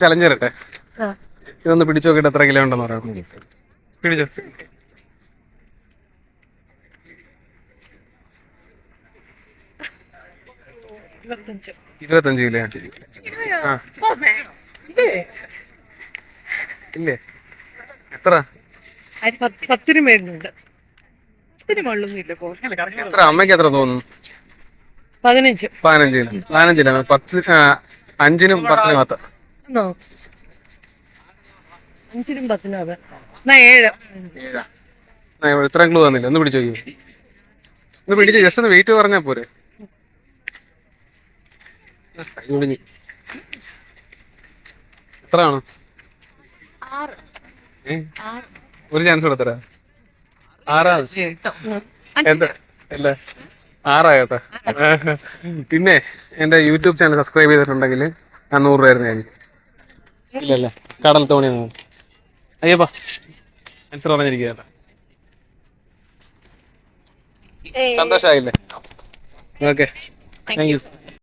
Challenge തരട്ടെ. ഇതൊന്ന് പിടിച്ചു നോക്കിയിട്ട് എത്ര കിലോ ഉണ്ടെന്ന് പറയാം. പിടിച്ചോ. 25 കിലോ. ആ ഇല്ലേ? എത്ര? 10 മേലുണ്ട്. എത്ര അമ്മയ്ക്ക് എത്ര തോന്നുന്നു? 15. 15 കിലോ. 15 കിലോ. 10 5-നും 10-നും അകത്ത്. 5-നും 10-നും അതെ. 7. ഇത്രയും ക്ലൂ തന്നില്ല. ഒന്ന് പിടിച്ചു നോക്കി. ഒന്ന് പിടിച്ച് ജസ്റ്റ് ഒന്ന് വെയിറ്റ് പറഞ്ഞാൽ പോരെ. എത്രയാണ്? ഒരു ചാൻസ് കൊടുത്തരാ. 6 എന്താ അല്ലേ? 6 പിന്നെ എന്റെ യൂട്യൂബ് ചാനൽ സബ്സ്ക്രൈബ് ചെയ്തിട്ടുണ്ടെങ്കിൽ ഞാൻ 100 രൂപ ആയിരുന്നു. ഇല്ലല്ലേ? കടൽ തോണി. അയ്യപ്പാ ആൻസർ പറഞ്ഞിരിക്കുക. സന്തോഷമായില്ലേ? Okay, thank U.